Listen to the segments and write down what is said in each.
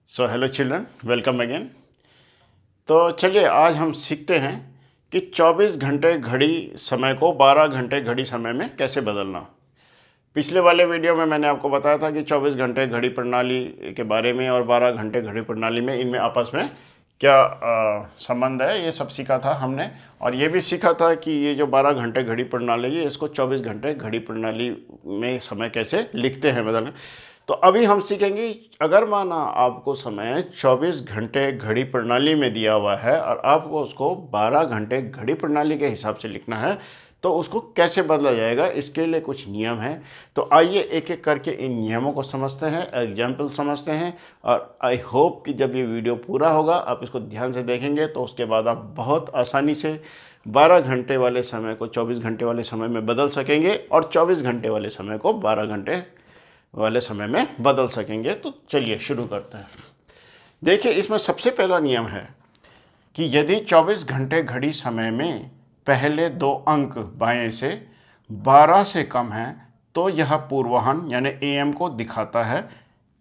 So hello children, welcome again. तो चलिए आज हम सीखते हैं कि 24 घंटे घड़ी समय को 12 घंटे घड़ी समय में कैसे बदलना। पिछले वाले वीडियो में मैंने आपको बताया था कि 24 घंटे घड़ी प्रणाली के बारे में और 12 घंटे घड़ी प्रणाली में इनमें आपस में क्या संबंध है, ये सब सीखा था हमने। और ये भी सीखा था कि ये जो 12 घंटे घड़ी प्रणाली है इसको 24 घंटे घड़ी प्रणाली में समय कैसे लिखते हैं बदलना। तो अभी हम सीखेंगे, अगर माना आपको समय 24 घंटे घड़ी प्रणाली में दिया हुआ है और आपको उसको 12 घंटे घड़ी प्रणाली के हिसाब से लिखना है तो उसको कैसे बदला जाएगा, इसके लिए कुछ नियम हैं। तो आइए एक एक करके इन नियमों को समझते हैं, एग्जाम्पल समझते हैं। और आई होप कि जब ये वीडियो पूरा होगा आप इसको ध्यान से देखेंगे तो उसके बाद आप बहुत आसानी से 12 घंटे वाले समय को 24 घंटे वाले समय में बदल सकेंगे और 24 घंटे वाले समय को 12 घंटे वाले समय में बदल सकेंगे। तो चलिए शुरू करते हैं। देखिए, इसमें सबसे पहला नियम है कि यदि 24 घंटे घड़ी समय में पहले दो अंक बाएं से 12 से कम हैं तो यह पूर्वाह्न यानी एएम को दिखाता है।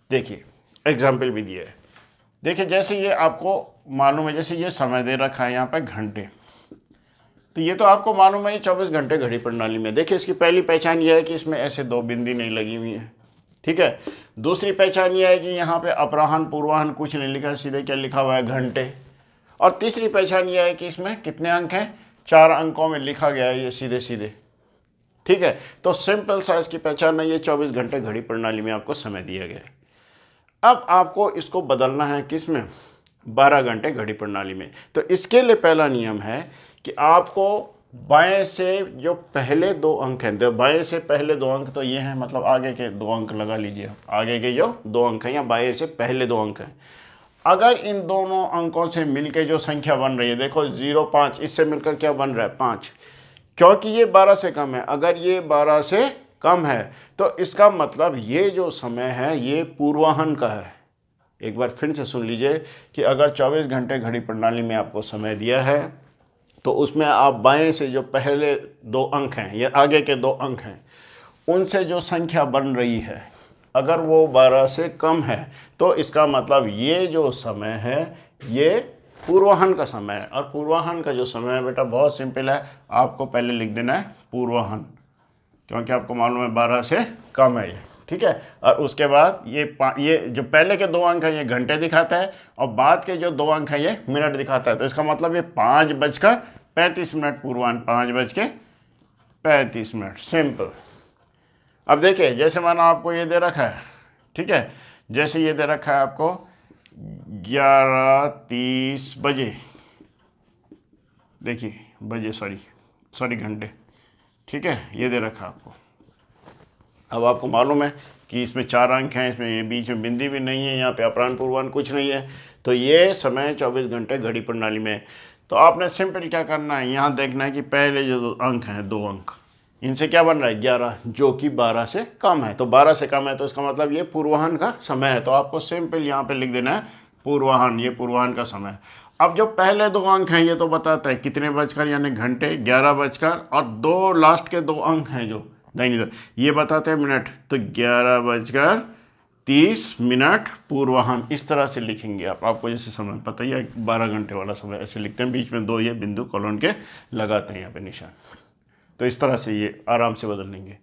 देखिए एग्जाम्पल भी दिया है। देखिए जैसे ये आपको मालूम है, जैसे ये समय दे रखा है यहाँ पे घंटे, तो ये तो आपको मालूम है 24 घंटे घड़ी प्रणाली में। देखिए इसकी पहली पहचान ये है कि इसमें ऐसे दो बिंदी नहीं लगी हुई है, ठीक है। दूसरी पहचान ये है कि यहाँ पे अपराह्न पूर्वाह्न कुछ नहीं लिखा है, सीधे क्या लिखा हुआ है, घंटे। और तीसरी पहचान ये है कि इसमें कितने अंक हैं, 4 अंकों में लिखा गया है ये सीधे सीधे, ठीक है। तो सिंपल साइज की पहचान है, ये 24 घंटे घड़ी प्रणाली में आपको समय दिया गया है। अब आपको इसको बदलना है किस में, 12 घंटे घड़ी प्रणाली में। तो इसके लिए पहला नियम है कि आपको बाएं से जो पहले दो अंक हैं, बाएं से पहले दो अंक तो ये हैं, मतलब आगे के दो अंक लगा लीजिए, आगे के जो दो अंक हैं या बाएं से पहले दो अंक हैं, अगर इन दोनों अंकों से मिलके जो संख्या बन रही है, देखो 0 5, इससे मिलकर क्या बन रहा है 5, क्योंकि ये 12 से कम है। अगर ये 12 से कम है तो इसका मतलब ये जो समय है ये पूर्वाह्न का है। एक बार फिर से सुन लीजिए कि अगर 24 घंटे घड़ी प्रणाली में आपको समय दिया है तो उसमें आप बाएं से जो पहले दो अंक हैं या आगे के दो अंक हैं उनसे जो संख्या बन रही है अगर वो 12 से कम है तो इसका मतलब ये जो समय है ये पूर्वाह्न का समय है। और पूर्वाह्न का जो समय है बेटा बहुत सिंपल है, आपको पहले लिख देना है पूर्वाह्न, क्योंकि आपको मालूम है 12 से कम है ये, ठीक है। और उसके बाद ये जो पहले के दो अंक हैं ये घंटे दिखाता है और बाद के जो दो अंक हैं ये मिनट दिखाता है। तो इसका मतलब ये 5:35 पूर्वाह्न, 5:35, सिंपल। अब देखिए जैसे माना आपको ये दे रखा है, ठीक है, जैसे ये दे रखा है आपको 11:30 बजे, देखिए बजे, सॉरी घंटे, ठीक है, ये दे रखा है आपको। अब आपको मालूम है कि इसमें 4 अंक हैं, इसमें ये बीच में बिंदी भी नहीं है, यहाँ पे अपराह्न पूर्वाह्न कुछ नहीं है, तो ये समय 24 घंटे घड़ी प्रणाली में। तो आपने सिंपल क्या करना है, यहाँ देखना है कि पहले जो अंक हैं दो अंक, इनसे क्या बन रहा है 11, जो कि 12 से कम है। तो 12 से कम है तो इसका मतलब ये पूर्वाह्न का समय है। तो आपको सिंपल यहाँ पे लिख देना है पूर्वाह्न, ये पूर्वाह्न का समय। अब जो पहले दो अंक हैं ये तो बताता है कितने बजकर, यानी घंटे, 11 बजकर, और दो लास्ट के दो अंक हैं जो दाहिनी तरफ ये बताते हैं मिनट, तो 11:30 पूर्वाह्न, इस तरह से लिखेंगे आप। आपको जैसे समय पता ही है 12 घंटे वाला समय ऐसे लिखते हैं, बीच में दो ये बिंदु कॉलन के लगाते हैं यहाँ पे निशान। तो इस तरह से ये आराम से बदल लेंगे।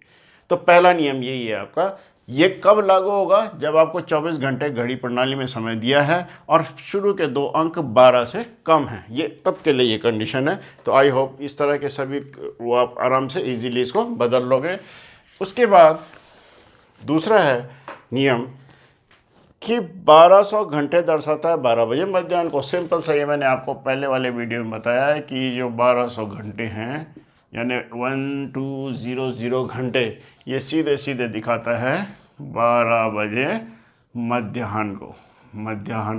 तो पहला नियम यही है आपका। ये कब लागू होगा, जब आपको 24 घंटे घड़ी प्रणाली में समय दिया है और शुरू के दो अंक 12 से कम हैं, ये तब के लिए ये कंडीशन है। तो आई होप इस तरह के सभी वो आप आराम से इजीली इसको बदल लोगे। उसके बाद दूसरा है नियम कि 1200 घंटे दर्शाता है 12 बजे मध्याह्न को। सिंपल सा ये मैंने आपको पहले वाले वीडियो में बताया है कि जो 1200 घंटे हैं यानी 1200 घंटे, ये सीधे सीधे दिखाता है 12 बजे मध्याह्न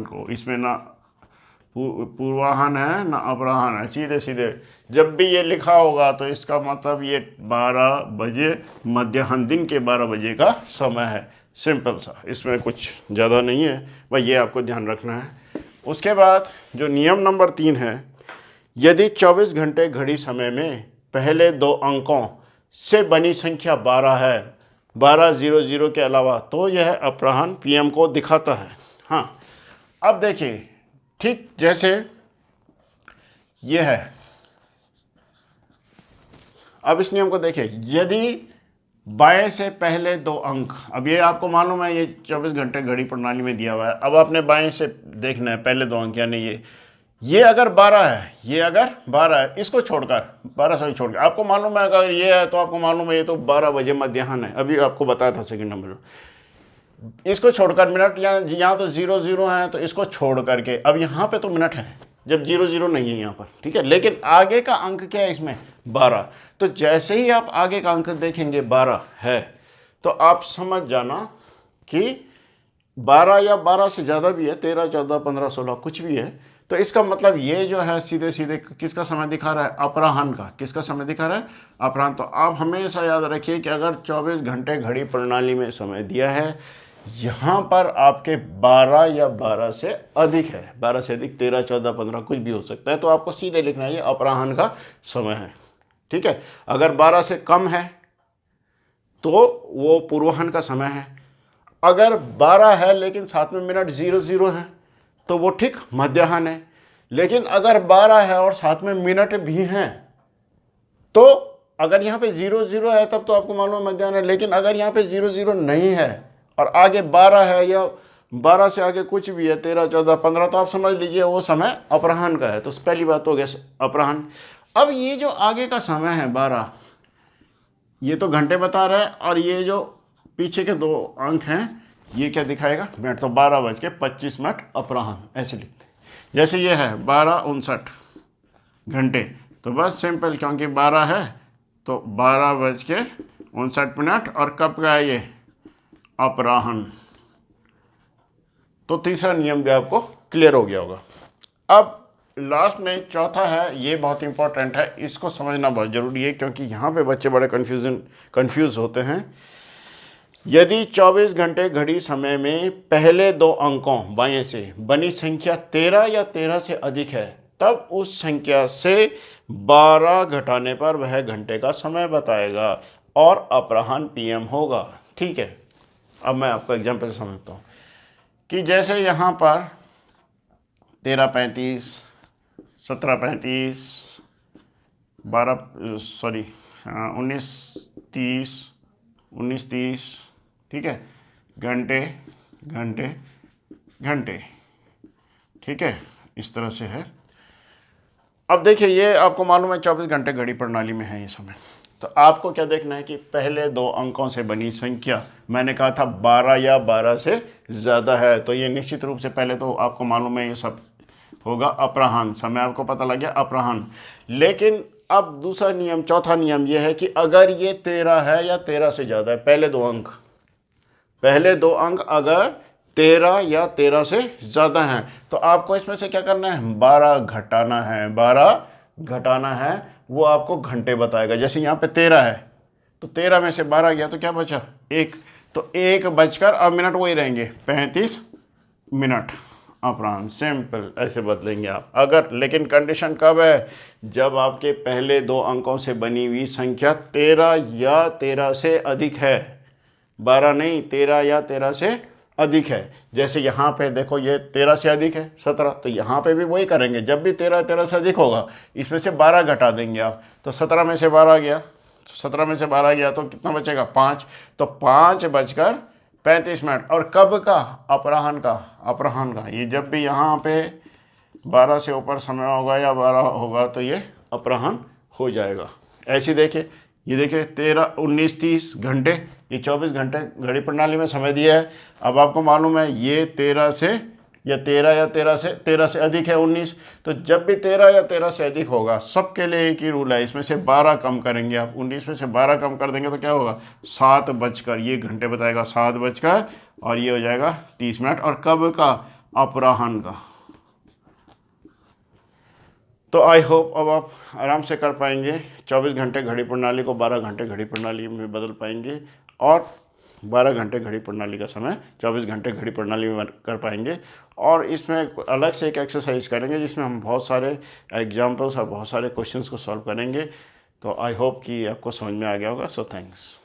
को। इसमें ना पूर्वाह्न है ना अपराह्न है, सीधे सीधे जब भी ये लिखा होगा तो इसका मतलब ये 12 बजे मध्याह्न, दिन के 12 बजे का समय है। सिंपल सा, इसमें कुछ ज़्यादा नहीं है, भाई ये आपको ध्यान रखना है। उसके बाद जो नियम नंबर 3 है, यदि 24 घंटे घड़ी समय में पहले दो अंकों से बनी संख्या 12 है, 12:00 के अलावा, तो यह अपराह्न पीएम को दिखाता है। हाँ, अब देखिए, ठीक जैसे ये है, अब इस नियम को देखिए, यदि बाएं से पहले दो अंक, अब ये आपको मालूम है ये 24 घंटे घड़ी प्रणाली में दिया हुआ है, अब आपने बाएं से देखना है पहले दो अंक, यानी ये अगर 12 है, ये अगर 12 है, इसको छोड़कर 12 से छोड़कर, आपको मालूम है अगर ये है तो आपको मालूम है ये तो 12 बजे मध्याह्न है, अभी आपको बताया था सेकंड नंबर में। इसको छोड़कर मिनट, यहाँ तो 0 है तो इसको छोड़ करके, अब यहाँ पे तो मिनट है जब 0 नहीं है यहाँ पर, ठीक है, लेकिन आगे का अंक क्या है इसमें 12, तो जैसे ही आप आगे का अंक देखेंगे 12 है तो आप समझ जाना कि 12 या 12 से ज़्यादा भी है, 13, 14, 15, 16 कुछ भी है, तो इसका मतलब ये जो है सीधे सीधे किसका समय दिखा रहा है, अपराह्न का। किसका समय दिखा रहा है, अपराह्न। तो आप हमेशा याद रखिए कि अगर 24 घंटे घड़ी प्रणाली में समय दिया है, यहाँ पर आपके 12 या 12 से अधिक है, 12 से अधिक 13, 14, 15 कुछ भी हो सकता है, तो आपको सीधे लिखना है ये अपराह्न का समय है, ठीक है। अगर 12 से कम है तो वो पूर्वाह्न का समय है, अगर 12 है लेकिन साथ में मिनट 00 है तो वो ठीक मध्याह्न है, लेकिन अगर 12 है और साथ में मिनट भी हैं तो अगर यहाँ पे 00 है तब तो आपको मालूम है मध्याह्न है, लेकिन अगर यहाँ पे 00 नहीं है और आगे 12 है या 12 से आगे कुछ भी है, 13, 14, 15, तो आप समझ लीजिए वो समय अपराह्न का है। तो पहली बात हो गया अपराह्न। अब ये जो आगे का समय है 12, ये तो घंटे बता रहा है, और ये जो पीछे के दो अंक हैं ये क्या दिखाएगा, मिनट। तो 12:25 अपराह्न ऐसे लिखते हैं। जैसे ये है 12:59 घंटे, तो बस सिंपल, क्योंकि 12 है तो 12:59, और कब का है ये, अपराह्न। तो तीसरा नियम भी आपको क्लियर हो गया होगा। अब लास्ट में चौथा है, ये बहुत इंपॉर्टेंट है, इसको समझना बहुत ज़रूरी है, क्योंकि यहाँ पे बच्चे बड़े कंफ्यूज होते हैं। यदि 24 घंटे घड़ी समय में पहले दो अंकों बाएं से बनी संख्या 13 या 13 से अधिक है, तब उस संख्या से 12 घटाने पर वह घंटे का समय बताएगा और अपराह्न PM होगा, ठीक है। अब मैं आपको एग्जाम्पल से समझता हूँ कि जैसे यहाँ पर 13:35, 17:35, 19:30, ठीक है, घंटे घंटे घंटे, ठीक है, इस तरह से है। अब देखिए, ये आपको मालूम है 24 घंटे घड़ी प्रणाली में है ये समय, तो आपको क्या देखना है कि पहले दो अंकों से बनी संख्या, मैंने कहा था 12 या 12 से ज़्यादा है, तो ये निश्चित रूप से पहले तो आपको मालूम है ये सब होगा अपराह्न, समय आपको पता लग गया अपराह्न। लेकिन अब दूसरा नियम, चौथा नियम ये है कि अगर ये 13 है या 13 से ज़्यादा है, पहले दो अंक अगर 13 या 13 से ज़्यादा हैं, तो आपको इसमें से क्या करना है, 12 घटाना है, वो आपको घंटे बताएगा। जैसे यहाँ पे 13 है तो 13 में से 12 गया तो क्या बचा, 1, तो 1 बजकर, अब मिनट वही रहेंगे 35 मिनट अपराह्न, सिंपल ऐसे बदलेंगे आप। अगर, लेकिन कंडीशन कब है, जब आपके पहले दो अंकों से बनी हुई संख्या 13 या 13 से अधिक है, 12 नहीं, 13 या 13 से अधिक है। जैसे यहाँ पे देखो ये 13 से अधिक है 17, तो यहाँ पे भी वही करेंगे, जब भी 13 से अधिक होगा इसमें से 12 घटा देंगे आप, तो 17 में से 12 गया, तो 17 में से 12 गया तो कितना बचेगा, 5, तो 5:35 और कब का, अपराह्न का। ये जब भी यहाँ पे 12 से ऊपर समय होगा या 12 होगा तो ये अपराह्न हो जाएगा। ऐसे देखिए, ये देखिए 13, 19, 30 घंटे, ये 24 घंटे घड़ी प्रणाली में समय दिया है। अब आपको मालूम है ये 13 से अधिक है 19, तो जब भी 13 या 13 से अधिक होगा, सबके लिए एक ही रूल है, इसमें से 12 कम करेंगे आप, 19 में से 12 कम कर देंगे तो क्या होगा, 7 बजकर, ये घंटे बताएगा 7 बजकर, और ये हो जाएगा 30 मिनट, और कब का, अपराह्न का। तो आई होप अब आप आराम से कर पाएंगे, 24 घंटे घड़ी प्रणाली को 12 घंटे घड़ी प्रणाली में बदल पाएंगे, और 12 घंटे घड़ी प्रणाली का समय 24 घंटे घड़ी प्रणाली में कर पाएंगे। और इसमें अलग से एक एक्सरसाइज करेंगे जिसमें हम बहुत सारे एग्जाम्पल्स और बहुत सारे क्वेश्चंस को सॉल्व करेंगे। तो आई होप कि आपको समझ में आ गया होगा। So thanks.